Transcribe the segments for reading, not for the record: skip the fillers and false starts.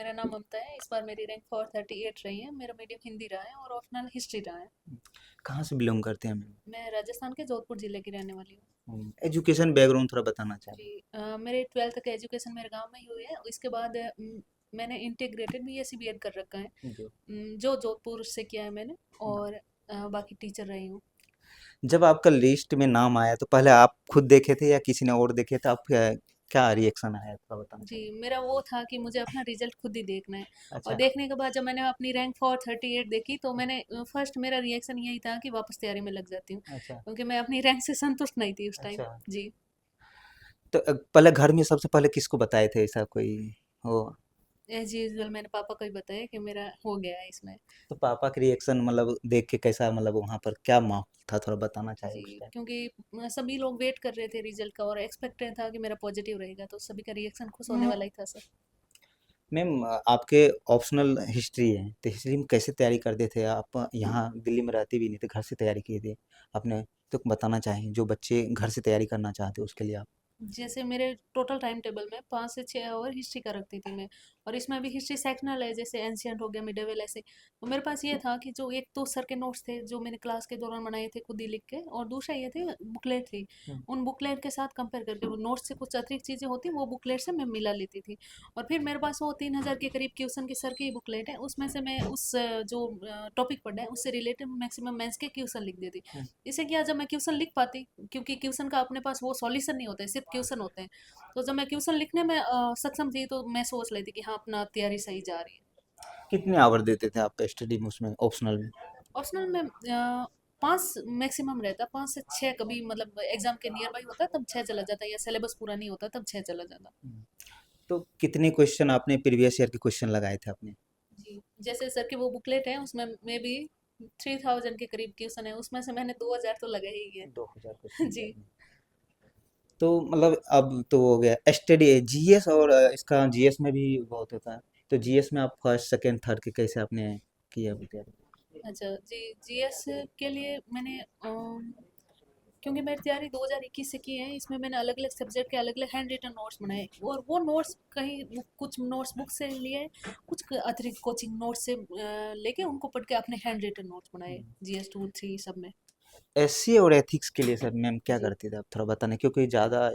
मेरा नाम ममता है। इस बार मेरी रैंक 438 रही है। मेरा मीडियम हिंदी रहा है और ऑप्शनल हिस्ट्री रहा है। कहाँ से बिलोंग करते हैं मैम? मैं राजस्थान के जोधपुर ज़िले की रहने वाली हूँ। एजुकेशन बैकग्राउंड थोड़ा बताना जी, चाहिए। मेरे 12th तक एजुकेशन मेरे गांव में ही हुई है। इसके बाद मैंने इंटीग्रेटेड बीएससी बीएड कर रखा है। जी। जो जोधपुर से किया है मैंने। और बाकी टीचर रही हूँ। जब आपका लिस्ट में नाम आया तो पहले आप खुद देखे थे या किसी ने और देखे थे? आप क्या रिएक्शन आया थोड़ा बताना जी, चाहिए। मेरा वो था कि मुझे अपना रिजल्ट खुद ही देखना है। और अच्छा। देखने के बाद जब मैंने अपनी रैंक 438 देखी तो मैंने फर्स्ट मेरा रिएक्शन यही था कि वापस तैयारी में लग जाती हूँ। अच्छा। क्योंकि मैं अपनी रैंक से संतुष्ट नहीं थी उस टाइम। अच्छा। जी। तो पहले घर में सबसे पहले किसको बताए थे ऐसा कोई हो? एज यूजल मैंने पापा को ही बताया कि मेरा हो गया है इसमें। तो पापा के रिएक्शन मतलब देख के कैसा, मतलब वहाँ पर क्या माहौल था, थोड़ा बताना चाहिए जी, उस टाइम। क्योंकि सभी लोग वेट कर रहे थे रिजल्ट का और एक्सपेक्टेड था कि मेरा पॉजिटिव रहेगा, तो सभी का रिएक्शन खुश होने वाला ही था सर। मैम आपके ऑप्शनल हिस्ट्री है तो हिस्ट्री में कैसे तैयारी करते थे आप? यहाँ दिल्ली में रहते भी नहीं थे, घर से तैयारी किए थे आपने? तो बताना चाहें जो बच्चे घर से तैयारी करना चाहते हैं उसके लिए आप। जैसे मेरे टोटल टाइम टेबल में 5 से 6 आवर हिस्ट्री का रखती थी मैं। और इसमें भी हिस्ट्री सेक्शनल है, जैसे एंशियंट हो गया, मिडेवल, ऐसे। तो मेरे पास ये था कि जो एक तो सर के नोट्स थे जो मैंने क्लास के दौरान बनाए थे खुद ही लिख के, और दूसरा ये थे बुकलेट थी। हम्म। उन बुकलेट के साथ कंपेयर करके वो नोट्स से कुछ अतिरिक्त चीज़ें होती वो बुकलेट से मैं मिला लेती थी। और फिर मेरे पास वो 3,000 के करीब क्वेश्चन की सर की बुकलेट है, उसमें से मैं उस जो टॉपिक पढ़ा है उससे रिलेटेड मैक्सिमम मेंस के क्वेश्चन लिख देती। हम्म। इससे क्या, जब मैं क्वेश्चन लिख पाती, क्योंकि क्वेश्चन का अपने पास वो सॉल्यूशन नहीं होता है, सिर्फ क्वेश्चन होते हैं। तो जब मैं क्वेश्चन लिखने में सक्षम थी तो मैं सोच लेती कि हाँ, अपना तैयारी सही जा रही है। कितने आवर देते थे आप स्टडी में उसमें ऑप्शनल में? ऑप्शनल में 5 मैक्सिमम रहता, 5 से 6, कभी मतलब एग्जाम के नियर बाई होता तब 6 चला जाता, या सिलेबस पूरा नहीं होता तब 6 चला जाता। हम्म। तो कितने क्वेश्चन आपने प्रीवियस ईयर के क्वेश्चन लगाए थे आपने? जी, जैसे सर की वो बुकलेट है उसमें मे बी 3000 के करीब क्वेश्चन है, उसमें से मैंने 2000 तो लगाए ही है। 2000 क्वेश्चन किया जी। आपने? तो मतलब अब तो हो गया स्टडी जीएस, और इसका जीएस में भी बहुत होता है। तो जीएस में आप फर्स्ट सेकंड थर्ड के कैसे आपने किया अभी तैयारी? अच्छा जी, जीएस के लिए मैंने क्योंकि मेरी तैयारी 2021 से की है, इसमें मैंने अलग अलग सब्जेक्ट के अलग अलग हैंड रिटन नोट्स बनाए, और वो नोट्स कहीं कुछ नोट्स बुक से लिए, कुछ अतिरिक्त कोचिंग नोट्स से लेके उनको पढ़ के अपने हैंड रिटन नोट्स बनाए, GS 2 3 सब में। एससी और एथिक्स के लिए सर मैम क्या जी। करते थे आप थोड़ा बताना, क्योंकि ज़्यादा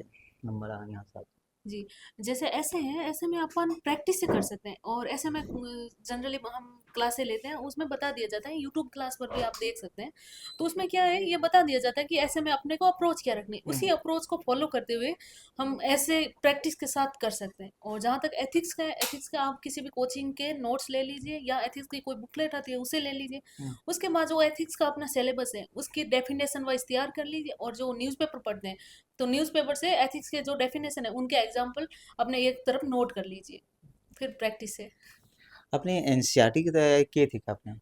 नंबर आने यहाँ साथ। जी, जैसे ऐसे हैं, ऐसे में अपन प्रैक्टिस से कर सकते हैं, और ऐसे में जनरली हम क्लासें लेते हैं, उसमें बता दिया जाता है, यूट्यूब क्लास पर भी आप देख सकते हैं। तो उसमें क्या है, ये बता दिया जाता है कि ऐसे में अपने को अप्रोच क्या रखनी है, उसी अप्रोच को फॉलो करते हुए हम ऐसे प्रैक्टिस के साथ कर सकते हैं। और जहाँ तक एथिक्स का है, एथिक्स का आप किसी भी कोचिंग के नोट्स ले लीजिए, या एथिक्स की कोई बुकलेट आती है उसे ले लीजिए। हम्म। उसके बाद जो एथिक्स का अपना सिलेबस है उसकी डेफिनेशन वाइज तैयार कर लीजिए, और जो न्यूज़पेपर पढ़ते हैं तो न्यूज़पेपर से एथिक्स के जो डेफिनेशन है उनके एग्जाम्पल अपने एक तरफ नोट कर लीजिए, फिर प्रैक्टिस है। अपने एनसीईआरटी की तैयारी की थी क्या आपने?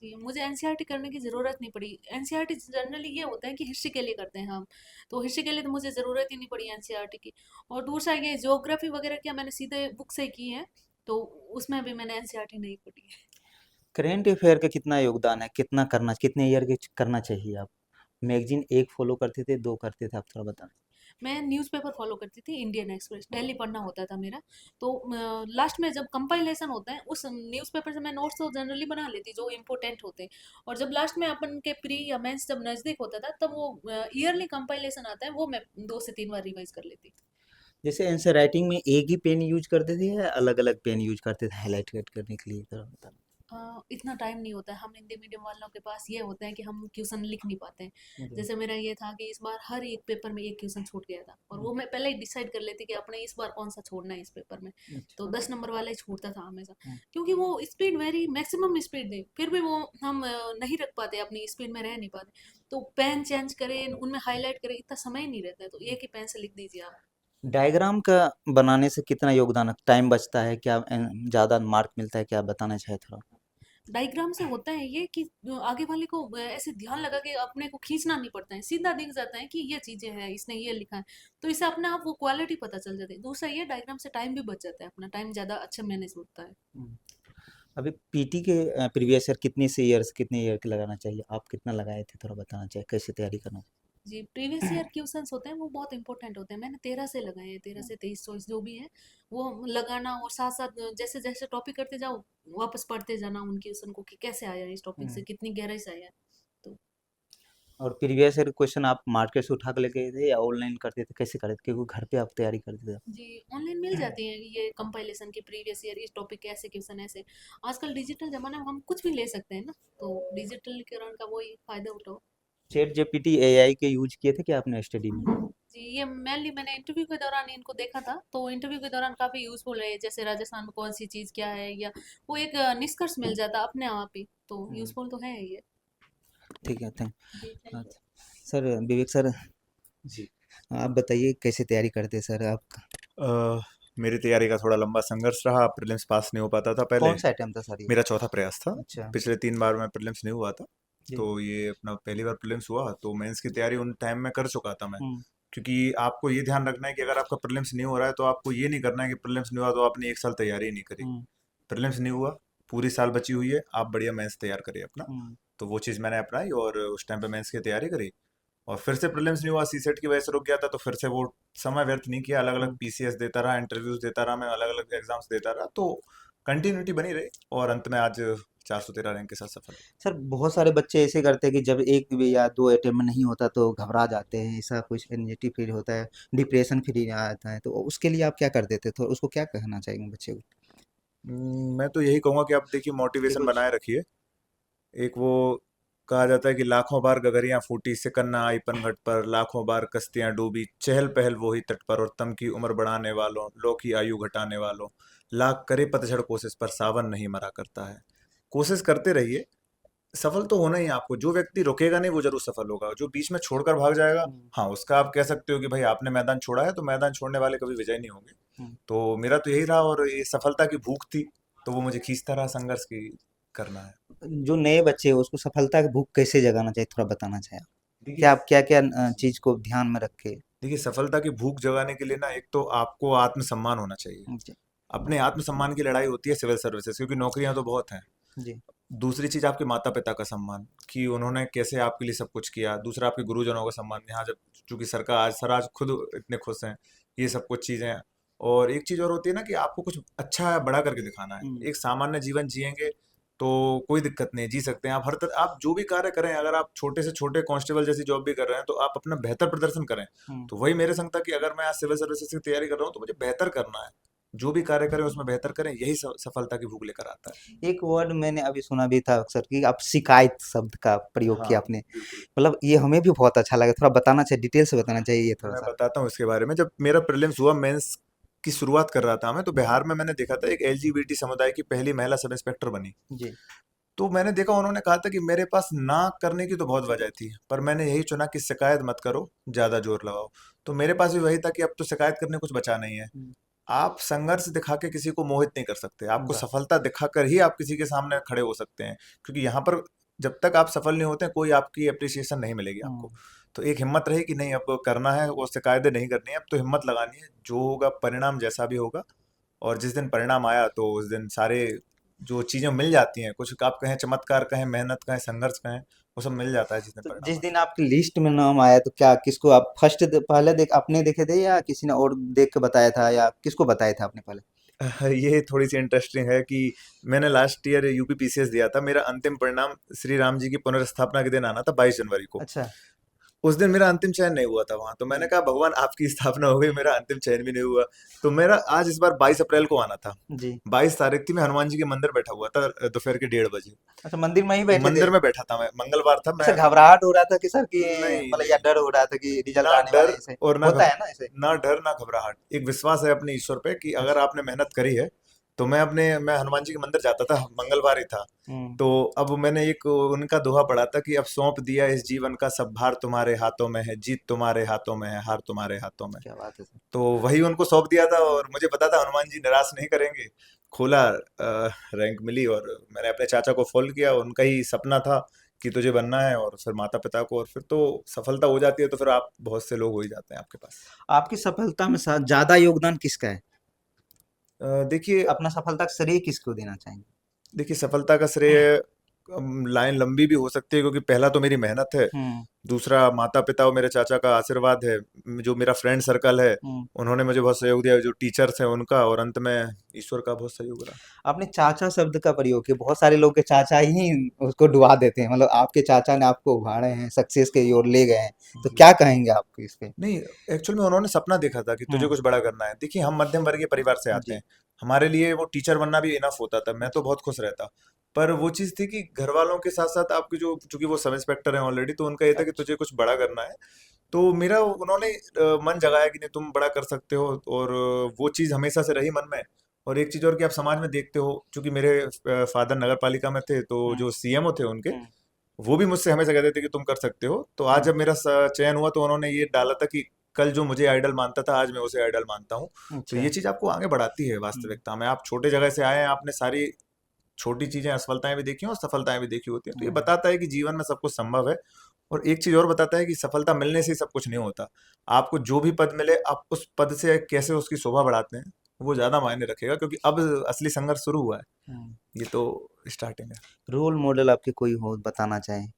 जी, मुझे एनसीईआरटी करने की ज़रूरत नहीं पड़ी। एनसीईआरटी जनरली ये होता है कि हिस्ट्री के लिए करते हैं हम। तो हिस्ट्री के लिए तो मुझे ज़रूरत ही नहीं पड़ी एनसीईआरटी की। और दूसरा ये ज्योग्राफी वगैरह क्या, मैंने सीधे बुक से की है, तो उसमें भी मैंने एनसीईआरटी नहीं पढ़ी है। करेंट अफेयर का कितना योगदान है, कितना करना, कितने ईयर के करना चाहिए आप? मैगजीन एक फॉलो करते थे, दो करते थे, आप थोड़ा बताना। मैं न्यूज़पेपर फॉलो करती थी, इंडियन एक्सप्रेस, डेली पढ़ना होता था मेरा। तो लास्ट में जब कंपाइलेशन होता है उस न्यूज़पेपर से मैं नोट्स तो जनरली बना लेती जो इम्पोर्टेंट होते हैं। और जब लास्ट में अपन के प्री या मेंस जब नज़दीक होता था तब वो ईयरली कंपाइलेशन आता है, वो मैं 2 से 3 बार रिवाइज कर लेती। जैसे आंसर राइटिंग में एक ही पेन यूज करते थे या अलग अलग पेन यूज करते थे हाईलाइट करने के लिए, थोड़ा बताना। इतना टाइम नहीं होता है, हम हिंदी मीडियम वालों के पास ये होता है कि हम क्वेश्चन लिख नहीं पाते हैं। जी। जैसे मेरा ये था कि इस बार हर एक पेपर में एक क्वेश्चन छूट गया था, और वो मैं पहले ही डिसाइड कर लेती कि अपने इस बार कौन सा छोड़ना है इस पेपर में। तो अच्छा। 10 नंबर वाला ही छूटता था हमेशा। हम्म। क्योंकि वो स्पीड वेरी मैक्सिमम स्पीड थी, फिर भी वो हम नहीं रख पाते, अपनी स्पीड में रह नहीं पाते। तो पेन चेंज करें, उनमें हाईलाइट करें, इतना समय ही नहीं रहता है, तो एक ही पेन से लिख दीजिए आप। डायग्राम का बनाने से कितना योगदान है, टाइम बचता है क्या, ज़्यादा मार्क मिलता है क्या, बताना चाहे थोड़ा। डायग्राम से होता है ये कि आगे वाले को ऐसे ध्यान लगा के अपने को खींचना नहीं पड़ता है, सीधा दिख जाता है कि ये चीजें हैं, इसने ये लिखा है। तो इससे अपने आप वो क्वालिटी पता चल जाती है। दूसरा ये, डायग्राम से टाइम भी बच जाता है, अपना टाइम ज्यादा अच्छा मैनेज होता है। हम्म। अभी पीटी के प्रीवियस ईयर कितने से ईयर से कितने ईयर के लगाना चाहिए, आप कितना लगाए थे थोड़ा बताना चाहिए, कैसे तैयारी करना चाहिए? जी, प्रीवियस ईयर क्वेश्चंस होते हैं वो बहुत इंपॉर्टेंट होते हैं। मैंने 13 से लगाए हैं, 13 से 23 चॉइस जो भी है वो लगाना, और साथ साथ जैसे जैसे टॉपिक करते जाओ वापस पढ़ते जाना उन क्वेश्चन को कि कैसे आया इस टॉपिक हम्म। से, कितनी गहराई से आया। तो और प्रीवियस ईयर क्वेश्चन आप मार्केट से उठा के लेके थे या ऑनलाइन करते थे, कैसे करते थे, क्योंकि घर पे आप तैयारी करते थे? जी, ऑनलाइन मिल जाती हैं ये कंपाइलेशन की, प्रीवियस ईयर इस टॉपिक के ऐसे क्वेश्चन ऐसे। आजकल डिजिटल जमाना में हम कुछ भी ले सकते हैं ना, तो डिजिटलीकरण का वही फायदा उठाओ। चैट जीपीटी एआई के यूज किए थे क्या आपने स्टडी में? जी, ये मेनली मैंने इंटरव्यू के दौरान इनको देखा था, तो इंटरव्यू के दौरान काफ़ी यूज़फुल है, जैसे राजस्थान में कौन सी चीज़ क्या है, या वो एक निष्कर्ष मिल जाता अपने आप ही, तो हम्म, यूज़फुल तो है ये। ठीक है, थैंक। जी, thank you. Sir Vivek sir, जी। आप बताइए कैसे तैयारी करते हैं सर आप? अ, मेरी तैयारी का थोड़ा लंबा संघर्ष रहा, प्रीलिम्स पास नहीं हो पाता था पहले। कौन सा आइटम था सर ये? मेरा चौथा प्रयास था। अच्छा। पिछले 3 बार में प्रीलिम्स नहीं हुआ था, जी। तो ये अपना पहली बार प्रीलिम्स हुआ, तो मेंस की तैयारी उन टाइम में कर चुका था मैं। हम्म। क्योंकि आपको ये ध्यान रखना है कि अगर आपका प्रीलिम्स नहीं हो रहा है, तो आपको ये नहीं करना है कि प्रीलिम्स नहीं हुआ तो आपने 1 साल तैयारी ही नहीं करी। हम्म। प्रीलिम्स नहीं हुआ, पूरी साल बची हुई है, आप बढ़िया मेंस तैयार करिए अपना। हम्म। तो वो चीज़ मैंने अपनाई और उस टाइम पे मेंस की तैयारी करी। और फिर से प्रीलिम्स नहीं हुआ, सीसेट की वजह से रुक गया था, तो फिर से वो समय व्यर्थ नहीं किया, अलग अलग हम्म। पीसीएस देता रहा, इंटरव्यूज देता रहा, मैं अलग अलग एग्जाम्स देता रहा, तो कंटिन्यूटी बनी रही और अंत में आज 413 रैंक के साथ सफल हुआ। सर बहुत सारे बच्चे ऐसे करते हैं कि जब एक भी या दो अटेम्प्ट नहीं होता तो घबरा जाते हैं, ऐसा कुछ एंग्जाइटी फील होता है, डिप्रेशन फील आता है, तो उसके लिए आप क्या कर देते, तो उसको क्या कहना चाहेंगे बच्चे को? मैं तो यही कहूँगा कि आप देखिए कि मोटिवेशन कुछ। बनाए रखिए। एक वो कहा जाता है कि लाखों बार गगरियां फूटी सिकन न आई पनघट पर, लाखों बार कश्तियां डूबी चहल पहल वो ही तट पर, और तम की उम्र बढ़ाने वालों लो की आयु घटाने वालों, लाख करे पतझड़ कोशिश पर सावन नहीं मरा करता है। कोशिश करते रहिए, सफल तो होना ही है आपको। जो व्यक्ति रुकेगा नहीं वो जरूर सफल होगा, जो बीच में छोड़कर भाग जाएगा, हम्म। हाँ उसका आप कह सकते हो कि भाई आपने मैदान छोड़ा है, तो मैदान छोड़ने वाले कभी विजय नहीं होंगे। हम्म। तो मेरा तो यही रहा, और ये सफलता की भूख थी, तो वो मुझे खींचता रहा संघर्ष की करना है। जो नए बच्चे हैं उसको सफलता की भूख कैसे जगाना चाहिए, थोड़ा बताना चाहिए आप? देखिए, क्या आप क्या क्या चीज को ध्यान में रखे? देखिए सफलता की भूख जगाने के लिए ना, एक तो आपको आत्मसम्मान होना चाहिए। जी। अपने आत्मसम्मान की लड़ाई होती है सिविल सर्विसेज, क्योंकि नौकरियां तो बहुत हैं। जी। दूसरी चीज आपके माता पिता का सम्मान, कि उन्होंने कैसे आपके लिए सब कुछ किया। दूसरा आपके गुरुजनों का सम्मान, यहाँ जब चूंकि सरकार आज सर आज खुद इतने खुश हैं, ये सब कुछ चीजें। और एक चीज और होती है ना, कि आपको कुछ अच्छा बड़ा करके दिखाना है। हम्म। एक सामान्य जीवन जिएंगे तो कोई दिक्कत नहीं, जी सकते हैं आप हर तरह। आप जो भी कार्य करें, अगर आप छोटे से छोटे कांस्टेबल जैसी जॉब भी कर रहे हैं, तो आप अपना बेहतर प्रदर्शन करें। हम्म। तो वही मेरे संग था कि अगर मैं आज सिविल सर्विसेज की तैयारी कर रहा हूँ, तो मुझे बेहतर करना है। जो भी कार्य करें उसमें बेहतर करें, यही सफलता की भूख लेकर आता है। एक वर्ड मैंने अभी सुना भी था अक्सर कि आप शिकायत शब्द का प्रयोग हाँ, किया आपने, बिल्कुल। मतलब ये हमें भी बहुत अच्छा लगा, थोड़ा बताना चाहिए, डिटेल से बताना चाहिए ये थोड़ा मैं सा। बताता हूँ इसके बारे में। जब मेरा प्रीलिम्स हुआ, मेंस की शुरुआत कर रहा था मैं, तो बिहार में मैंने देखा था एक एलजीबीटी समुदाय की पहली महिला सब इंस्पेक्टर बनी। जी। तो मैंने देखा, उन्होंने कहा था कि मेरे पास ना करने की तो बहुत वजह थी, पर मैंने यही चुना कि शिकायत मत करो, ज्यादा जोर लगाओ। तो मेरे पास भी वही था कि अब तो शिकायत करने कुछ बचा नहीं है। हम्म। आप संघर्ष दिखा के किसी को मोहित नहीं कर सकते, आपको बस। सफलता दिखाकर ही आप किसी के सामने खड़े हो सकते हैं। क्योंकि यहाँ पर जब तक आप सफल नहीं होते, कोई आपकी अप्रिसिएशन नहीं मिलेगी हम्म। आपको। तो एक हिम्मत रही कि नहीं, अब करना है, वो शिकायतें नहीं करनी है, अब तो हिम्मत लगानी है, जो होगा परिणाम जैसा भी होगा। और जिस दिन परिणाम आया, तो उस दिन सारे जो चीजें मिल जाती हैं, कुछ आप कहें चमत्कार कहें, मेहनत कहें, संघर्ष कहें, वो सब मिल जाता है जिस दिन तो परिणाम जिस आता दिन आपकी लिस्ट में नाम आया तो क्या किसको आप फर्स्ट पहले देख आपने देखे थे या किसी ने और देख के बताया था, या किसको बताया था आपने पहले? है। ये थोड़ी सी इंटरेस्टिंग है कि मैंने लास्ट ईयर यूपी पीसीएस दिया था। मेरा अंतिम परिणाम श्री राम जी की पुनर्स्थापना के दिन आना था, 22 जनवरी को। अच्छा। उस दिन मेरा अंतिम चयन नहीं हुआ था वहां, तो मैंने जी। कहा भगवान आपकी स्थापना हो गई, मेरा अंतिम चयन भी नहीं हुआ। तो मेरा आज इस बार 22 अप्रैल को आना था। जी। 22 तारीख थी, मैं हनुमान जी के मंदिर बैठा हुआ था दोपहर के 1:30 बजे। अच्छा, मंदिर में ही बैठे थे? मंदिर में बैठा था मैं, मंगलवार था अच्छा, मैं। घबराहट हो रहा था कि सर कि नहीं मतलब, या नहीं, डर हो रहा था कि रिजल्ट ना आने वाले डर हैं, ऐसे और होता है ना ऐसे? ना डर ना घबराहट, एक विश्वास है अपने ईश्वर पे कि अगर अच्छा। आपने मेहनत करी है। तो मैं हनुमान जी के मंदिर जाता था, मंगलवार ही था। हम्म। तो अब मैंने एक उनका दोहा पढ़ा था कि अब सौंप दिया इस जीवन का सब भार, तुम्हारे हाथों में है जीत, तुम्हारे हाथों में है हार, तुम्हारे हाथों में। क्या बात है सर। तो वही उनको सौंप दिया था, और मुझे पता था हनुमान जी निराश नहीं करेंगे। खोला, रैंक मिली, और मैंने अपने चाचा को फोन किया, उनका ही सपना था कि तुझे बनना है, और फिर माता पिता को, और फिर तो सफलता हो जाती है, तो फिर आप बहुत से लोग हो ही जाते हैं आपके पास। आपकी सफलता में ज्यादा योगदान किसका है? देखिए, अपना सफलता का श्रेय किसको देना चाहेंगे? देखिए सफलता का श्रेय लाइन लंबी भी हो सकती है, क्योंकि पहला तो मेरी मेहनत है, दूसरा माता पिता और मेरे चाचा का आशीर्वाद है, जो मेरा फ्रेंड सर्कल है हुँ। उन्होंने मुझे बहुत सहयोग दिया, जो टीचर्स हैं उनका, और अंत में ईश्वर का बहुत सहयोग रहा। आपने चाचा शब्द का प्रयोग किया, बहुत सारे लोग के चाचा ही उसको डुबा देते हैं, मतलब आपके चाचा ने आपको उभारे हैं, सक्सेस की ओर ले गए हैं, तो जी। क्या कहेंगे आप इस पे? नहीं, एक्चुअल में उन्होंने सपना देखा था कि तुझे हुँ, कुछ बड़ा करना है। देखिए, हम मध्यम वर्गीय परिवार से आते जी, हैं, हमारे लिए वो टीचर बनना भी इनफ होता था, मैं तो जी, बहुत खुश रहता। पर वो चीज़ थी कि घर वालों के साथ साथ आपके जो, चूंकि वो सब इंस्पेक्टर हैं ऑलरेडी, तो उनका ये था कि अच्छा, तुझे कुछ बड़ा करना है। तो मेरा उन्होंने मन जगाया कि नहीं, तुम बड़ा कर सकते हो, और वो चीज़ हमेशा से रही मन में। और एक चीज़ और कि आप समाज में देखते हो, चूंकि मेरे फादर नगर पालिका में थे, तो हुँ, जो सीएमओ थे उनके, हुँ, वो भी मुझसे हमेशा कहते थे कि तुम कर सकते हो। तो आज हुँ, जब मेरा चयन हुआ, तो उन्होंने ये डाला था कि कल जो मुझे आइडल मानता था, आज मैं उसे आइडल मानता हूँ। तो अच्छा, ये चीज़ आपको आगे बढ़ाती है हुँ, वास्तविकता में। आप छोटे जगह से आए हैं, आपने सारी छोटी चीज़ें, असफलताएं भी देखी हैं और सफलताएं भी देखी होती हैं, तो ये हुँ, बताता है कि जीवन में सब कुछ संभव है। और एक चीज़ और बताता है कि सफलता मिलने से ही सब कुछ नहीं होता। आपको जो भी पद मिले, आप उस पद से कैसे उसकी शोभा बढ़ाते हैं, वो ज़्यादा मायने रखेगा, क्योंकि अब असली संघर्ष शुरू हुआ है। हुँ। ये तो स्टार्टिंग है। रोल मॉडल आपके कोई हो बताना चाहें?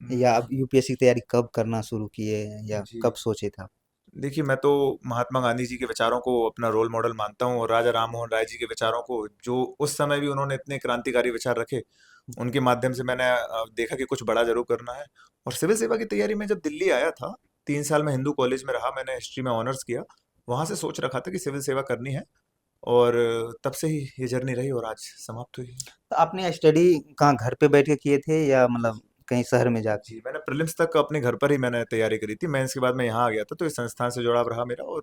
या आप यूपीएससी की तैयारी कब करना शुरू किए या जी, कब सोचे थे आप? देखिए, मैं तो महात्मा गांधी जी के विचारों को अपना रोल मॉडल मानता हूँ, और राजा राम मोहन राय जी के विचारों को, जो उस समय भी उन्होंने इतने क्रांतिकारी विचार रखे, उनके माध्यम से मैंने देखा कि कुछ बड़ा जरूर करना है। और सिविल सेवा की तैयारी में जब दिल्ली आया था, 3 साल में हिंदू कॉलेज में रहा, मैंने हिस्ट्री में ऑनर्स किया, वहां से सोच रखा था कि सिविल सेवा करनी है। और तब से ही ये जर्नी रही, और आज समाप्त हुई। तो आपने स्टडी कहाँ घर पे बैठ के किए थे या मतलब कहीं शहर में जाके? जी, मैंने प्रीलिम्स तक अपने घर पर ही मैंने तैयारी करी थी। मेंस के बाद मैं यहाँ आ गया था, तो इस संस्थान से जुड़ाव रहा मेरा, और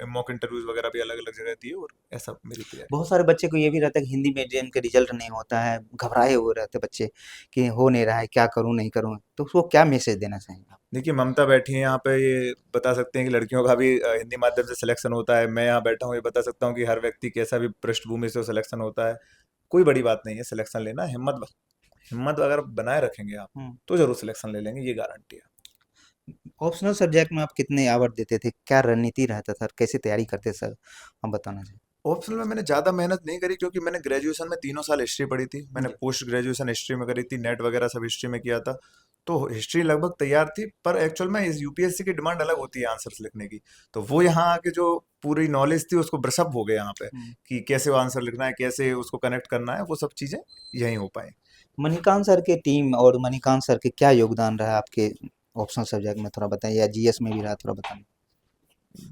मॉक इंटरव्यूज वगैरह भी अलग अलग जगह दिए, और ऐसा मेरी तैयारी। बहुत सारे बच्चे को ये भी रहता है कि हिंदी मीडियम के रिजल्ट नहीं होता है, घबराए हुए रहते बच्चे कि हो नहीं रहा है, क्या करूँ नहीं करूँ, तो उसको क्या मैसेज देना चाहेंगे आप? देखिए, ममता बैठी है यहाँ पे, ये बता सकते हैं कि लड़कियों का भी हिंदी माध्यम से सिलेक्शन होता है। मैं यहाँ बैठा हूँ, ये बता सकता हूँ कि हर व्यक्ति कैसा भी पृष्ठभूमि से सिलेक्शन होता है। कोई बड़ी बात नहीं है सिलेक्शन लेना। हिम्मत अगर बनाए रखेंगे आप, हम्म। तो जरूर सिलेक्शन ले लेंगे, ये गारंटी है। ऑप्शनल सब्जेक्ट में आप कितने आवर देते थे, क्या रणनीति रहता था, कैसे तैयारी करते सर, आप बताना चाहिए। ऑप्शनल में मैंने ज़्यादा मेहनत नहीं करी, क्योंकि मैंने ग्रेजुएशन में 3 साल हिस्ट्री पढ़ी थी, मैंने जी। पोस्ट ग्रेजुएशन हिस्ट्री में करी थी, नेट वगैरह सब हिस्ट्री में किया था। तो हिस्ट्री लगभग तैयार थी, पर एक्चुअल में इस यूपीएससी की डिमांड अलग होती है आंसर्स लिखने की। तो वो यहाँ आके जो पूरी नॉलेज थी, उसको ब्रशअप हो गए यहाँ पे, हम्म। कि कैसे वो आंसर लिखना है, कैसे उसको कनेक्ट करना है, वो सब चीज़ें यहीं हो पाई। मणिकांत सर के टीम और मणिकांत सर के क्या योगदान रहा आपके ऑप्शनल सब्जेक्ट में, थोड़ा बताइए, या जीएस में भी रहा, थोड़ा बताइए।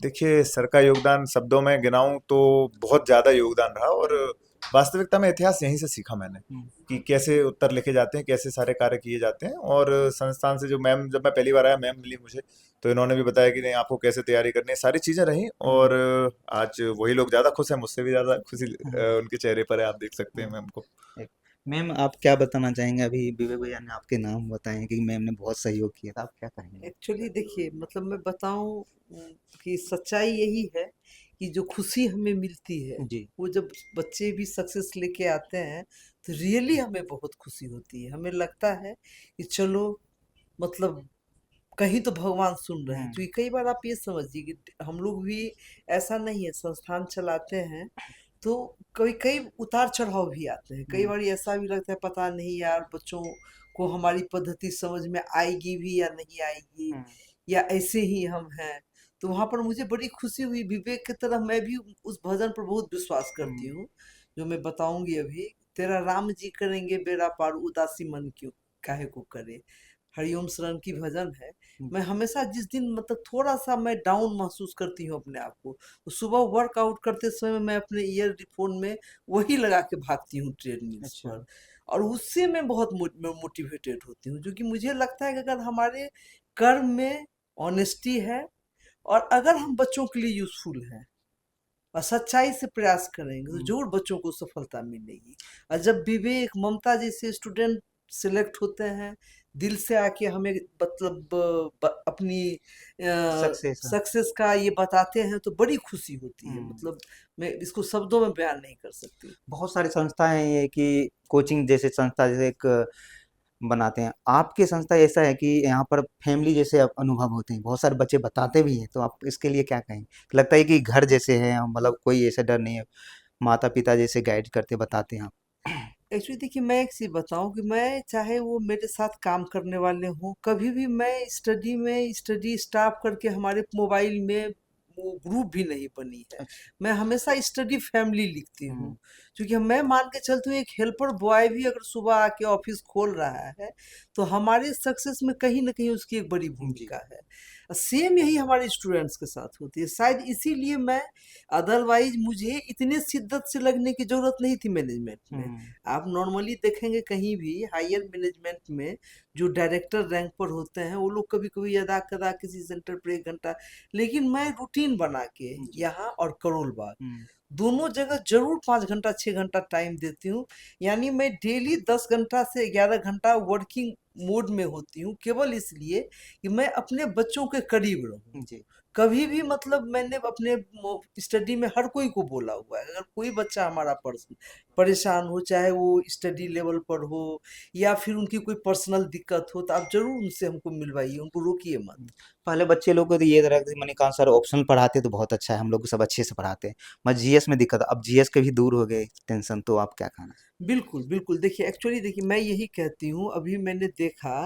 देखिए, सर का योगदान शब्दों में गिनाऊं तो बहुत ज़्यादा योगदान रहा, और वास्तविकता में इतिहास यहीं से सीखा मैंने, हम्म। कि कैसे उत्तर लिखे जाते हैं, कैसे सारे कार्य किए जाते हैं। और संस्थान से जो मैम, जब मैं पहली बार आया, मैम मिली मुझे, तो इन्होंने भी बताया कि नहीं, आपको कैसे तैयारी करनी है, सारी चीज़ें रहीं। हम्म। और आज वही लोग ज़्यादा खुश हैं, मुझसे भी ज़्यादा खुशी हम्म। उनके चेहरे पर है, आप देख सकते हैं हम्म। मैम को। एक- मैम आप क्या बताना चाहेंगे, अभी विवेक भैया ने आपके नाम बताए कि मैम ने बहुत सहयोग किया था, आप क्या कहेंगे? एक्चुअली देखिए, मतलब मैं बताऊं कि सच्चाई यही है कि जो खुशी हमें मिलती है, जी। वो जब बच्चे भी सक्सेस लेके आते हैं, तो रियली हमें बहुत खुशी होती है। हमें लगता है कि चलो, मतलब कहीं तो भगवान सुन रहे हैं। हम्म। तो ये कई बार आप ये समझिए कि हम लोग भी, ऐसा नहीं है, संस्थान चलाते हैं तो कई कई उतार चढ़ाव भी आते हैं। कई हम्म। बार ऐसा भी लगता है पता नहीं यार, बच्चों को हमारी पद्धति समझ में आएगी भी या नहीं आएगी, हम्म। या ऐसे ही हम हैं। तो वहां पर मुझे बड़ी खुशी हुई। विवेक की तरह मैं भी उस भजन पर बहुत विश्वास करती हम्म। हूँ, जो मैं बताऊंगी अभी। तेरा राम जी करेंगे बेड़ा पार, उदासी मन क्यों काहे को करे। हरिओम शरण की भजन है। हम्म। मैं हमेशा जिस दिन, मतलब थोड़ा सा मैं डाउन महसूस करती हूँ अपने आप को, तो सुबह वर्कआउट करते समय मैं अपने ईयरफोन में वही लगा के भागती हूँ ट्रेडमिल्स अच्छा। पर। और उससे मैं बहुत मोटिवेटेड होती हूँ, क्योंकि मुझे लगता है कि अगर हमारे कर्म में ऑनेस्टी है, और अगर हम बच्चों के लिए यूजफुल हैं और सच्चाई से प्रयास करेंगे, तो हम्म। जरूर बच्चों को सफलता मिलेगी। और जब विवेक, ममता जैसे स्टूडेंट सिलेक्ट होते हैं, दिल से आके हमें, मतलब अपनी सक्सेस। सक्सेस का ये बताते हैं, तो बड़ी खुशी होती है। हम्म। मतलब मैं इसको शब्दों में बयान नहीं कर सकती। बहुत सारी संस्थाएं हैं ये कि कोचिंग जैसे संस्था जैसे एक बनाते हैं, आपकी संस्था ऐसा है कि यहाँ पर फैमिली जैसे अनुभव होते हैं, बहुत सारे बच्चे बताते भी हैं, तो आप इसके लिए क्या कहें? लगता है कि घर जैसे है, मतलब कोई ऐसा डर नहीं है, माता पिता जैसे गाइड करते बताते हैं आप। एक्चुअली देखिए, मैं एक चीज़ बताऊँ कि मैं चाहे वो मेरे साथ काम करने वाले हों, कभी भी मैं स्टडी स्टॉप करके हमारे मोबाइल में वो ग्रुप भी नहीं बनी है। अच्छा। मैं हमेशा स्टडी फैमिली लिखती हूँ, हुँ, क्योंकि मैं मान के चलती हूँ एक हेल्पर बॉय भी अगर सुबह आके ऑफिस खोल रहा है, तो हमारे सक्सेस में कहीं न कहीं उसकी एक बड़ी जी। भूमिका है। सेम यही हमारे स्टूडेंट्स के साथ होती है। शायद इसीलिए मैं अदरवाइज़ मुझे इतने शिद्दत से लगने की ज़रूरत नहीं थी मैनेजमेंट में। हुँ, आप नॉर्मली देखेंगे कहीं भी हायर मैनेजमेंट में जो डायरेक्टर रैंक पर होते हैं वो लोग कभी कभी अदा कदा किसी सेंटर पर 1 घंटा, लेकिन मैं रूटीन बना के जी। यहाँ और करोल बाग हुँ, दोनों जगह जरूर 5 घंटा 6 घंटा टाइम देती हूँ। यानी मैं डेली 10 घंटा से 11 घंटा वर्किंग मोड में होती हूँ, केवल इसलिए कि मैं अपने बच्चों के करीब रहूँ। जी। कभी भी मतलब मैंने अपने स्टडी में हर कोई को बोला हुआ है, अगर कोई बच्चा हमारा परेशान हो, चाहे वो स्टडी लेवल पर हो या फिर उनकी कोई पर्सनल दिक्कत हो, तो आप जरूर उनसे हमको मिलवाइए, उनको रोकिए मत। पहले बच्चे लोग को तो ये रहता है मणिकांत सर ऑप्शनल पढ़ाते तो बहुत अच्छा है, हम लोग को सब अच्छे से पढ़ाते हैं। बस जीएस में दिक्कत, अब जीएस के भी दूर हो गए टेंशन, तो आप क्या कहना? बिल्कुल, बिल्कुल। देखिए, एक्चुअली देखिए, मैं यही कहती हूँ, अभी मैंने देखा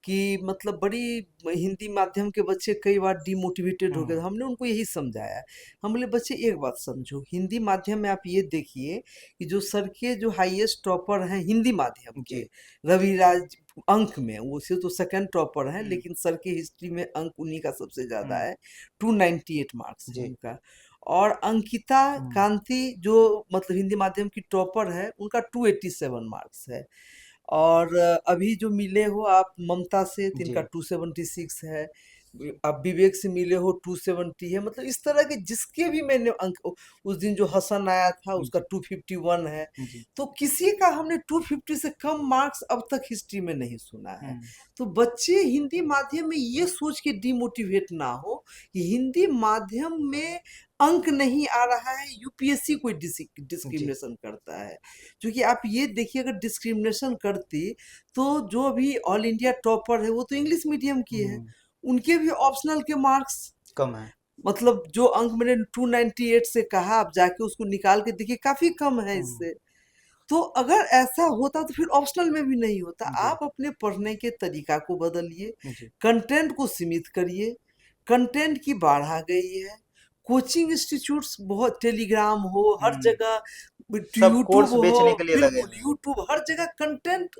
कि मतलब बड़ी हिंदी माध्यम के बच्चे कई बार डिमोटिवेटेड हो गए। हुँ, हमने उनको यही समझाया। हम बोले, बच्चे एक बात समझो, हिंदी माध्यम में आप ये देखिए कि जो सर के जो हाईएस्ट टॉपर हैं हिंदी माध्यम के, जी। रविराज अंक में, वो से तो सेकंड टॉपर हैं, हुँ, लेकिन सर की हिस्ट्री में अंक उन्हीं का सबसे ज़्यादा हुँ, है, 298 मार्क्स है जी। उनका। और अंकिता हुँ, कांति जो मतलब हिंदी माध्यम की टॉपर है, उनका 287 मार्क्स है। और अभी जो मिले हो आप ममता से, तो इनका जी। 276 है। आप विवेक से मिले हो, 270 है। मतलब इस तरह के जिसके भी मैंने अंक, उस दिन जो हसन आया था उसका जी, 251 है। जी। तो किसी का हमने 250 से कम मार्क्स अब तक हिस्ट्री में नहीं सुना है। हुँ, तो बच्चे हिंदी माध्यम में ये सोच के डिमोटिवेट ना हो कि हिंदी माध्यम में अंक नहीं आ रहा है, यूपीएससी कोई जी। डिस्क्रिमिनेशन करता है। क्योंकि आप ये देखिए, अगर डिस्क्रिमिनेशन करती तो जो अभी ऑल इंडिया टॉपर है वो तो इंग्लिश मीडियम की है, हुँ, उनके भी ऑप्शनल के मार्क्स, कम है। मतलब जो अंक मैंने 298 से कहा, आप जाके उसको निकाल के देखिए, काफी कम है हुँ, इससे। तो अगर ऐसा होता तो फिर ऑप्शनल में भी नहीं होता। जी, आप अपने पढ़ने के तरीका को बदलिए, जी। कंटेंट को सीमित करिए। कंटेंट की बाढ़ आ गई है, कोचिंग इंस्टीट्यूट्स बहुत, टेलीग्राम हो हर हुँ, जगह, सब यूट्यूब कोर्स हो, बेचने के लिए लगे बिल्कुल हुए हैं। यूट्यूब हर जगह कंटेंट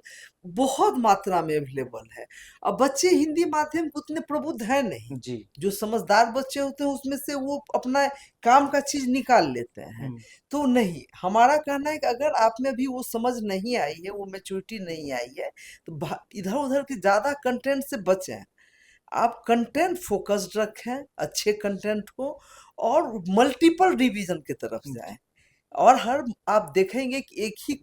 बहुत मात्रा में अवेलेबल है। अब बच्चे हिंदी माध्यम के उतने प्रबुद्ध है नहीं। जी। जो समझदार बच्चे होते हैं उसमें से वो अपना काम का चीज निकाल लेते हैं। हुँ, तो नहीं, हमारा कहना है कि अगर आप में भी वो समझ नहीं आई है, वो मैच्योरिटी नहीं आई है, तो इधर उधर के ज्यादा कंटेंट से बचें। आप कंटेंट फोकस्ड रखें, अच्छे कंटेंट को, और मल्टीपल रिवीजन की तरफ जी, जाएं। और हर आप देखेंगे कि एक ही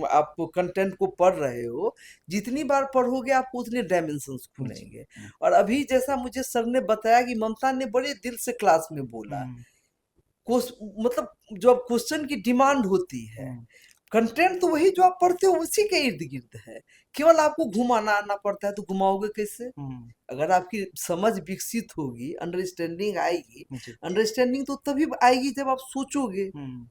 आप कंटेंट को पढ़ रहे हो, जितनी बार पढ़ोगे आपको उतने डायमेंशंस जी। खुलेंगे। हुँ, और अभी जैसा मुझे सर ने बताया कि ममता ने बड़े दिल से क्लास में बोला, हुँ, मतलब जो अब क्वेश्चन की डिमांड होती है, हुँ, कंटेंट तो वही जो आप पढ़ते हो उसी के इर्द गिर्द है, केवल आपको घुमाना आना पड़ता है। तो घुमाओगे कैसे? हुँ, अगर आपकी समझ विकसित होगी, अंडरस्टैंडिंग आएगी। जी। अंडरस्टैंडिंग तो तभी आएगी जब आप सोचोगे। हुँ,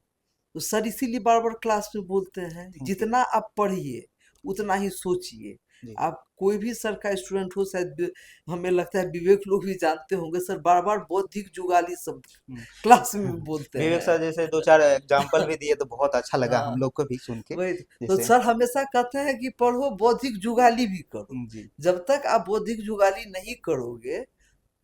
तो सर इसीलिए बार बार क्लास में बोलते हैं, जी, जितना आप पढ़िए उतना ही सोचिए। जी। आप कोई भी सर का स्टूडेंट हो, शायद हमें लगता है विवेक लोग भी जानते होंगे, सर बार बार बौद्धिक जुगाली शब्द हुँ, क्लास में हुँ। बोलते विवेक हैं। सर जैसे 2-4 एग्ज़ाम्पल भी दिए तो बहुत अच्छा लगा हाँ, हम लोग को भी सुन के। वही तो जैसे सर हमेशा कहते हैं कि पढ़ो, बौद्धिक जुगाली भी करो। जी, जब तक आप बौद्धिक जुगाली नहीं करोगे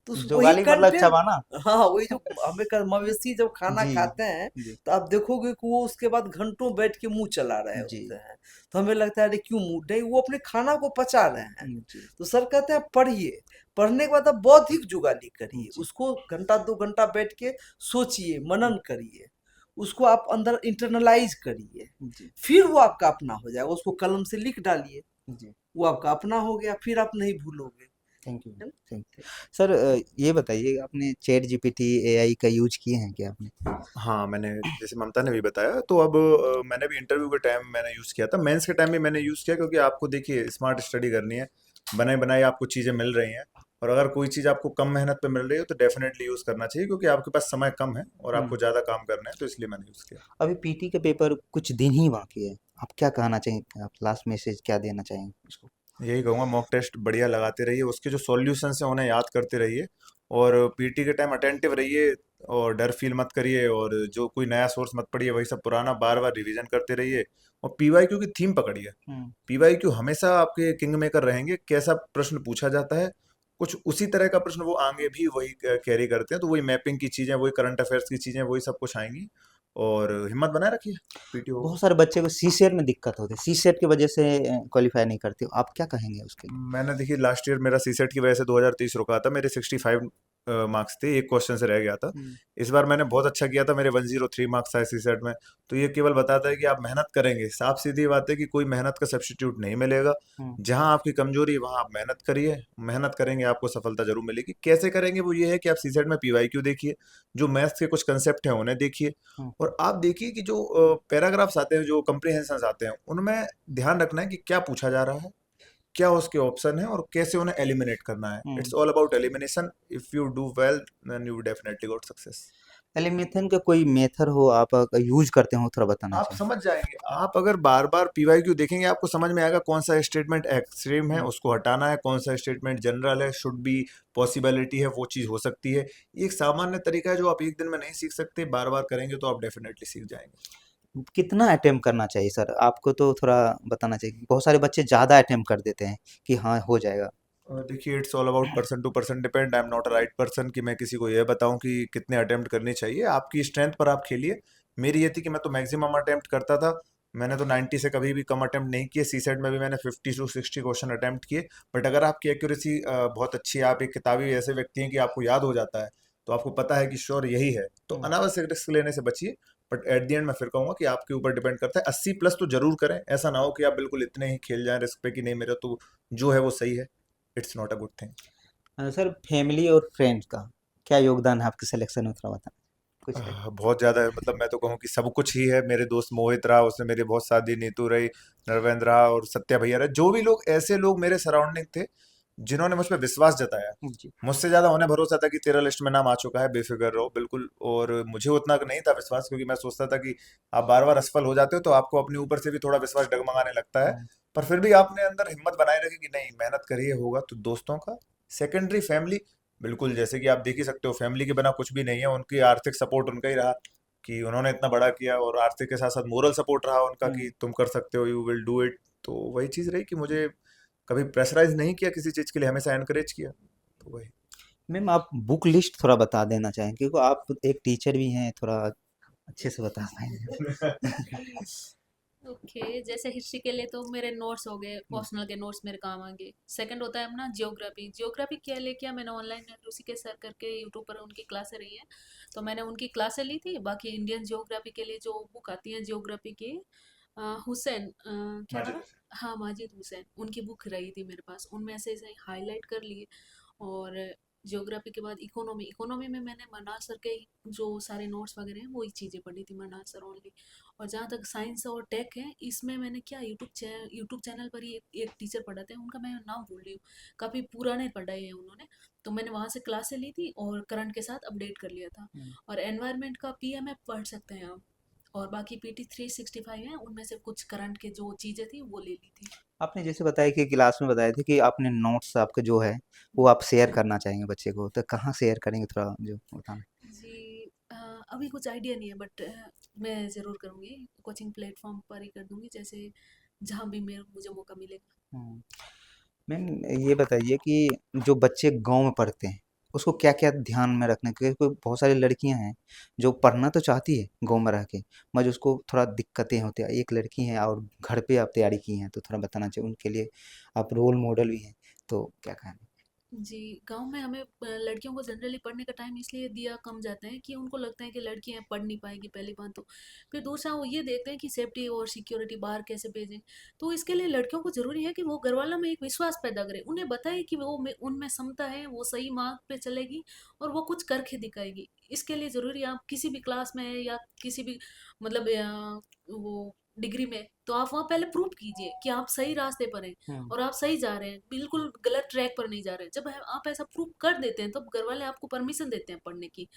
तो वही जुगाली मतलब कंटेंट। चबाना? हाँ, वही जो हमें मवेशी जब खाना जी, खाते हैं, जी, तो आप देखोगे कि वो उसके बाद घंटों बैठ के मुंह चला रहे जी, होते हैं। तो हमें लगता है अरे क्यों मुंह नहीं, वो अपने खाना को पचा रहे हैं। जी, तो सर कहते हैं पढ़िए, पढ़ने के बाद आप बौद्धिक जुगाली करिए, जी, उसको घंटा 2 घंटा बैठ के सोचिए, मनन करिए, उसको आप अंदर इंटरनलाइज करिए। जी, फिर वो आपका अपना हो जाएगा, उसको कलम से लिख डालिए, जी। वो आपका अपना हो गया, फिर आप नहीं भूलोगे। थैंक यू, है ना? Thank you. सर ये बताइए आपने चैट जीपीटी, एआई का यूज़ किए हैं क्या आपने? हाँ, मैंने जैसे ममता ने भी बताया, तो अब मैंने भी इंटरव्यू के टाइम मैंने यूज़ किया था, मेंस के टाइम भी मैंने यूज़ किया, क्योंकि आपको देखिए स्मार्ट स्टडी करनी है, बनाई बनाई आपको चीज़ें मिल रही हैं, और अगर कोई चीज़ आपको कम मेहनत पे मिल रही है तो डेफिनेटली यूज़ करना चाहिए, क्योंकि आपके पास समय कम है और हम्म। आपको ज़्यादा काम करना है, तो इसलिए मैंने यूज़ किया। अभी पीटी के पेपर कुछ दिन ही बाकी है, आप क्या कहना चाहेंगे, आप लास्ट मैसेज क्या देना चाहेंगे उसको? यही कहूँगा, मॉक टेस्ट बढ़िया लगाते रहिए, उसके जो सॉल्यूशंस हैं उन्हें याद करते रहिए, और पीटी के टाइम अटेंटिव रहिए, और डर फील मत करिए, और जो कोई नया सोर्स मत पढ़िए, वही सब पुराना बार बार रिवीजन करते रहिए, और पीवाईक्यू की थीम पकड़िए। हम्म। पीवाईक्यू हमेशा आपके किंग मेकर रहेंगे, कैसा प्रश्न पूछा जाता है कुछ उसी तरह का प्रश्न वो आगे भी वही कैरी करते हैं, तो वही मैपिंग की चीज़ें, वही करंट अफेयर्स की चीज़ें, वही सब कुछ आएंगी, और हिम्मत बनाए रखिए, पीटी होगा। बहुत सारे बच्चे को सी सेट में दिक्कत होती है, सी सेट की वजह से क्वालिफाई नहीं करते, आप क्या कहेंगे उसके लिए? मैंने देखिए लास्ट ईयर मेरा सीसेट की वजह से 2030 रुका था, मेरे 65 मार्क्स थे, एक क्वेश्चन से रह गया था। हम्म। इस बार मैंने बहुत अच्छा किया था, मेरे 103 मार्क्स आए सीसेट में। तो ये केवल बताता है कि आप मेहनत करेंगे, साफ सीधी बात है कि कोई मेहनत का सब्स्टिट्यूट नहीं मिलेगा। हम्म। जहां आपकी कमजोरी है वहां आप मेहनत करिए, मेहनत करेंगे आपको सफलता जरूर मिलेगी। कैसे करेंगे, वो ये है कि आप सीसेट में पीवाईक्यू देखिए, जो मैथ्स के कुछ कंसेप्ट हैं उन्हें देखिए, हम्म। और आप देखिए कि जो पैराग्राफ्स आते हैं, जो कंप्रीहेंशन आते हैं, उनमें ध्यान रखना है कि क्या पूछा जा रहा है, क्या उसके ऑप्शन है, और कैसे उन्हें एलिमिनेट करना है। Hmm. It's all about elimination. If you do well then you definitely got success. Elimination का कोई मेथड हो आप यूज करते हो, थोड़ा बताना आप चाहिए। समझ जाएंगे, आप अगर बार बार पीवाईक्यू देखेंगे आपको समझ में आएगा कौन सा स्टेटमेंट एक्सट्रीम है, हम्म। उसको हटाना है, कौन सा स्टेटमेंट जनरल है, शुड बी, पॉसिबिलिटी है, वो चीज़ हो सकती है। ये एक सामान्य तरीका है जो आप एक दिन में नहीं सीख सकते, बार बार करेंगे तो आप डेफिनेटली सीख जाएंगे। कितना अटेम्प्ट करना चाहिए सर, आपको तो थोड़ा बताना चाहिए, बहुत सारे बच्चे ज़्यादा अटेम्प्ट कर देते हैं कि हाँ हो जाएगा। देखिए, it's all about person to person depend. I am not right person कि मैं किसी को यह बताऊं कि कितने अटेम्प्ट करनी चाहिए। आपकी स्ट्रेंथ पर आप खेलिए। मेरी ये थी कि मैं तो मैक्सिमम अटेम्प्ट करता था, मैंने तो 90 से कभी भी कम अटेम्प्ट नहीं किए। सी सेट में भी मैंने 50 टू 60 क्वेश्चन अटेम्प्ट किए। बट अगर आपकी एक्यूरेसी बहुत अच्छी है, आप एक किताबी ऐसे व्यक्ति हैं कि आपको याद हो जाता है, तो आपको पता है कि श्योर यही है, तो हम्म। अनावश्यक रिस्क लेने से बचिए। बट एट द एंड मैं फिर कहूंगा कि आपके ऊपर डिपेंड करता है। 80 प्लस तो जरूर करें, ऐसा ना हो कि आप बिल्कुल इतने ही खेल जाएं रिस्क पे कि नहीं मेरा तो जो है वो सही है। It's not a good thing. Sir family और फ्रेंड्स का क्या योगदान है आपके सिलेक्शन में, थोड़ा बताना कुछ है? बहुत ज़्यादा है, मतलब मैं तो कहूँ कि सब कुछ ही है। मेरे दोस्त मोहित रहा, उसने मेरी बहुत साथ दी, नीतू रही, नरवेंद्र रहा, और सत्या भैया रहे, जो भी लोग, ऐसे लोग मेरे सराउंडिंग थे जिन्होंने मुझ पर विश्वास जताया। जी। मुझसे ज़्यादा उन्हें भरोसा था कि तेरा लिस्ट में नाम आ चुका है, बेफिक्र रहो बिल्कुल। और मुझे उतना नहीं था विश्वास, क्योंकि मैं सोचता था कि आप बार बार असफल हो जाते हो तो आपको अपने ऊपर से भी थोड़ा विश्वास डगमगाने लगता है। हम्म। पर फिर भी आपने अंदर हिम्मत बनाए रखी कि नहीं, मेहनत करिए, होगा। तो दोस्तों का सेकेंडरी, फैमिली, बिल्कुल जैसे कि आप देख ही सकते हो, फैमिली के बिना कुछ भी नहीं है। उनकी आर्थिक सपोर्ट उनका ही रहा कि उन्होंने इतना बड़ा किया, और आर्थिक के साथ साथ मोरल सपोर्ट रहा उनका हम्म। कि तुम कर सकते हो, यू विल डू इट। तो वही चीज़ रही कि मुझे कभी प्रेशराइज नहीं किया किसी चीज़ के लिए, हमेशा एनकरेज किया, तो वही। मैम आप बुक लिस्ट थोड़ा बता देना चाहें, क्योंकि आप एक टीचर भी हैं, थोड़ा अच्छे से बता पाएंगे। ओके, जैसे हिस्ट्री के लिए तो मेरे नोट्स हो गए, ऑप्शनल के नोट्स मेरे काम आएंगे। सेकंड होता है अपना जियोग्राफी। जियोग्राफी क्या ले किया मैंने ऑनलाइन, उसी के सर करके यूट्यूब पर उनकी क्लासें रही हैं, तो मैंने उनकी क्लासें ली थी। बाकी इंडियन जियोग्राफी के लिए जो बुक आती है जियोग्राफी की, हुसैन, क्या नाम माजिद है? हसन। हाँ, माजिद हुसैन, उनकी बुक रही थी मेरे पास, उनमें से हाईलाइट कर लिए। और ज्योग्राफी के बाद इकोनॉमी, इकोनॉमी में मैंने मनाल सर के जो सारे नोट्स वगैरह हैं वही चीज़ें पढ़ी थी, मनाल सर ओनली। और जहाँ तक साइंस और टेक है, इसमें मैंने क्या यूट्यूब चैनल पर ही एक टीचर पढ़ाते हैं, उनका मैं नाम भूल रही हूँ, काफ़ी पुराने पढ़ाए हैं उन्होंने, तो मैंने वहाँ से क्लासें ली थी और करंट के साथ अपडेट कर लिया था। हम्म। और एनवायरनमेंट का पीएमएफ पढ़ सकते हैं आप। और बाकी पीटी 365 है, उनमें से कुछ करंट के जो चीज़ें थी वो ले ली थी। आपने जैसे बताया कि क्लास में बताए थे कि आपने नोट्स आपका जो है वो आप शेयर करना चाहेंगे बच्चे को, तो कहाँ शेयर करेंगे, थोड़ा जो बताना। जी, अभी कुछ आइडिया नहीं है, बट मैं ज़रूर करूँगी, कोचिंग प्लेटफॉर्म पर ही कर दूँगी, जैसे जहाँ भी मुझे मौका मिलेगा। हम्म। मैम ये बताइए कि जो बच्चे गांव में पढ़ते हैं उसको क्या क्या ध्यान में रखना, क्योंकि बहुत सारी लड़कियां हैं जो पढ़ना तो चाहती है गांव में रह के, मगर उसको थोड़ा दिक्कतें होती हैं, एक लड़की हैं और घर पे आप तैयारी की हैं, तो थोड़ा बताना चाहिए उनके लिए, आप रोल मॉडल भी हैं, तो क्या कहना जी, गाँव में हमें लड़कियों को जनरली पढ़ने का टाइम इसलिए दिया कम जाता है कि उनको लगता है कि लड़कियां पढ़ नहीं पाएगी, पहली बात तो। फिर दूसरा वो ये देखते हैं कि सेफ्टी और सिक्योरिटी बाहर कैसे भेजें। तो इसके लिए लड़कियों को ज़रूरी है कि वो घरवालों में एक विश्वास पैदा करें, उन्हें बताए कि वो उनमें क्षमता है, वो सही मार्ग पे चलेगी और वो कुछ करके दिखाएगी। इसके लिए ज़रूरी है, आप किसी भी क्लास में है या किसी भी, मतलब वो डिग्री में, तो आप वहाँ पहले प्रूव कीजिए कि आप सही रास्ते पर हैं और आप सही जा रहे हैं, बिल्कुल गलत ट्रैक पर नहीं जा रहे हैं। जब आप ऐसा प्रूव कर देते हैं तब घर वाले आपको परमिशन देते हैं पढ़ने की।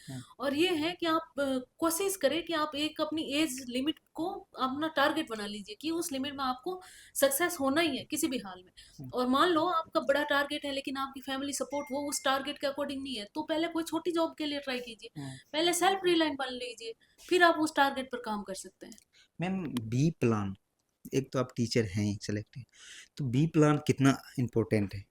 और ये है कि आप कोशिश करें कि आप एक अपनी एज लिमिट को अपना टारगेट बना लीजिए कि उस लिमिट में आपको सक्सेस होना ही है किसी भी हाल में। और मान लो आपका बड़ा टारगेट है लेकिन आपकी फैमिली सपोर्ट वो उस टारगेट के अकॉर्डिंग नहीं है, तो पहले कोई छोटी जॉब के लिए ट्राई कीजिए, पहले सेल्फ रिलायंट बन लीजिए, फिर आप उस टारगेट पर काम कर सकते हैं। मैम बी प्लान, एक तो आप टीचर हैं सेलेक्टेड, तो बी प्लान कितना इम्पोर्टेंट है,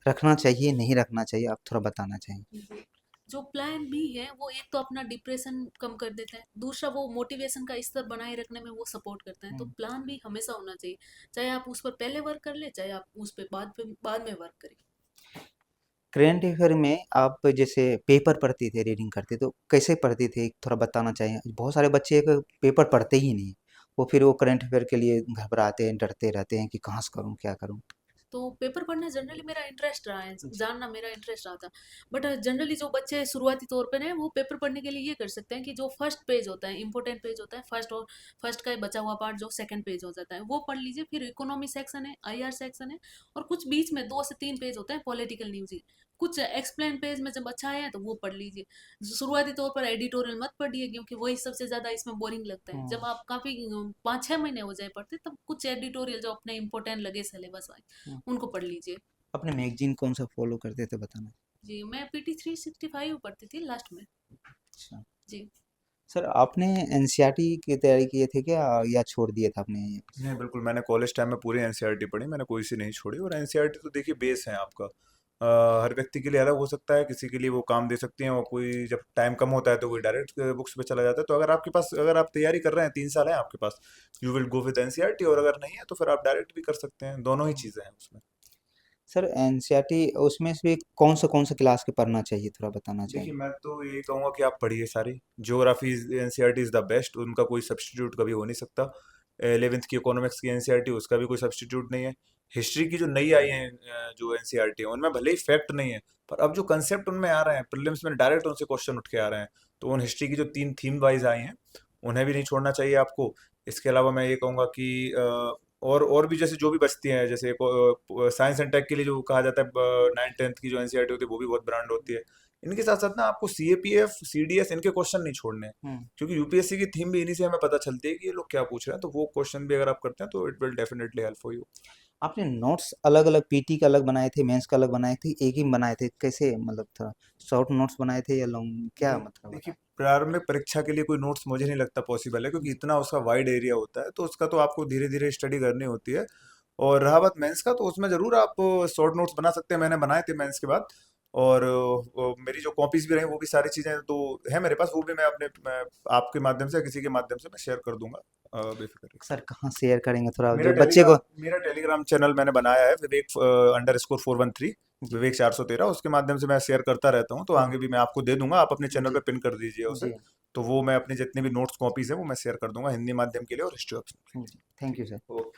रखना चाहिए नहीं रखना चाहिए, आप थोड़ा बताना चाहेंगे? जो प्लान बी है वो एक तो अपना डिप्रेशन कम कर देता है, दूसरा वो मोटिवेशन का स्तर बनाए रखने में वो सपोर्ट करता है। तो प्लान बी हमेशा होना चाहिए, चाहे आप उस पर पहले वर्क कर ले, चाहे आप उस पर बाद में वर्क करें। करेंट अफेयर में आप जैसे पेपर पढ़ते थे, रीडिंग करते तो कैसे पढ़ते थे, थोड़ा बताना चाहिए? बहुत सारे बच्चे एक पेपर पढ़ते ही नहीं, वो फिर वो करंट अफेयर के लिए घबराते हैं, डरते रहते हैं कि कहाँ से करूँ, क्या करूँ? तो पेपर पढ़ना जनरली मेरा इंटरेस्ट रहा है, जानना मेरा इंटरेस्ट रहा था। बट जनरली जो बच्चे शुरुआती तौर पे हैं वो पेपर पढ़ने के लिए ये कर सकते हैं कि जो फर्स्ट पेज होता है, इंपॉर्टेंट पेज होता है फर्स्ट, और फर्स्ट का बचा हुआ पार्ट जो सेकंड पेज हो जाता है वो पढ़ लीजिए। फिर इकोनॉमी सेक्शन है, आईआर सेक्शन है, और कुछ बीच में 2 से 3 पेज होता है पॉलिटिकल न्यूज। कुछ एक्सप्लेन पेज में जब अच्छा है तो वो पढ़ लीजिए। शुरुआती तौर पर एडिटोरियल मत पढ़िए क्योंकि वही सबसे ज़्यादा इसमें बोरिंग लगता है। जब आप काफ़ी 5-6 महीने हो जाए पढ़ते तब कुछ एडिटोरियल जो अपने इंपॉर्टेंट लगे सिलेबस वाइज उनको पढ़ लीजिए। अपने मैगजीन कौन सा फॉलो करते थे, बताना? जी, मैं पीटी 365 पढ़ती थी लास्ट में। अच्छा जी। सर, आपने एनसीईआरटी की तैयारी किए थे क्या, या छोड़ दिया था आपने? नहीं, बिल्कुल मैंने कॉलेज टाइम में पूरी एनसीईआरटी पढ़ी, मैंने कोई सी नहीं छोड़ी। और एनसीईआरटी तो देखिए बेस है आपका। हर व्यक्ति के लिए अलग हो सकता है, किसी के लिए वो काम दे सकती हैं, और कोई जब टाइम कम होता है तो कोई डायरेक्ट बुक्स पे चला जाता है। तो अगर आपके पास, अगर आप तैयारी कर रहे हैं, 3 साल है आपके पास, you will go with NCERT, और अगर नहीं है तो फिर आप डायरेक्ट भी कर सकते हैं। दोनों ही चीज़ें हैं उसमें। सर एनसीईआरटी उसमें से कौन सा क्लास के पढ़ना चाहिए, थोड़ा बताना देखिए, चाहिए? मैं तो ये कहूँगा कि आप पढ़िए सारी। Geography NCERT is the best, उनका कोई सब्स्टिट्यूट कभी हो नहीं सकता। 11th की इकोनॉमिक्स की एनसीईआरटी, उसका भी कोई सब्स्टिट्यूट नहीं है। हिस्ट्री की जो नई आई है जो एनसीईआरटी है, उनमें भले ही फैक्ट नहीं है, पर अब जो कंसेप्ट उनमें आ रहे हैं, प्रीलिम्स में डायरेक्ट उनसे क्वेश्चन उठ के आ रहे हैं। तो उन हिस्ट्री की जो 3 थीम वाइज आई हैं, उन्हें भी नहीं छोड़ना चाहिए आपको। इसके अलावा मैं ये कहूँगा कि और भी जैसे जो भी बचती हैं, जैसे साइंस एंड टेक के लिए जो कहा जाता है 9th 10th की जो एनसीईआरटी होती है, वो भी बहुत ब्रांड होती है। इनके साथ साथ ना आपको सीएपीएफ सीडीएस इनके क्वेश्चन नहीं छोड़ने हैं, क्योंकि यूपीएससी की थीम भी इन्हीं से हमें पता चलती है कि ये लोग क्या पूछ रहे हैं। तो वो क्वेश्चन भी अगर आप करते हैं तो it will definitely help for you. आपने नोट्स अलग अलग, पीटी का अलग बनाए थे, मेंस का अलग बनाए थे, एक ही बनाए थे, कैसे, मतलब था शॉर्ट नोट्स बनाए थे या लॉन्ग, क्या मतलब देखिए, बता? प्रारंभिक परीक्षा के लिए कोई नोट्स मुझे नहीं लगता पॉसिबल है, क्योंकि इतना उसका वाइड एरिया होता है, तो उसका तो आपको धीरे धीरे स्टडी करनी होती है। और रहा बात मेंस का, तो उसमें ज़रूर आप शॉर्ट नोट्स बना सकते हैं। मैंने बनाए थे मेंस के बाद। और मेरी जो कॉपीज भी रही, वो भी सारी चीज़ें तो है मेरे पास, वो भी मैं आपके माध्यम से, किसी के माध्यम से मैं शेयर कर दूंगा, बेफिक्र रहिए। सर कहाँ शेयर करेंगे, थोड़ा मेरा जो बच्चे टेलीग्राम को। मेरा टेलीग्राम चैनल मैंने बनाया है, विवेक _413, जी विवेक 413, उसके माध्यम से मैं शेयर करता रहता हूँ। तो आगे भी मैं आपको दे दूंगा, आप अपने चैनल जी पे पिन कर दीजिए उसे। जी तो वो मैं अपनी जितनी भी नोट्स कॉपीज है वो मैं शेयर कर दूंगा, हिंदी माध्यम के लिए और हिस्ट्री ऑप्शन के जी, लिए। थैंक ठीक यू सर। है, ओके।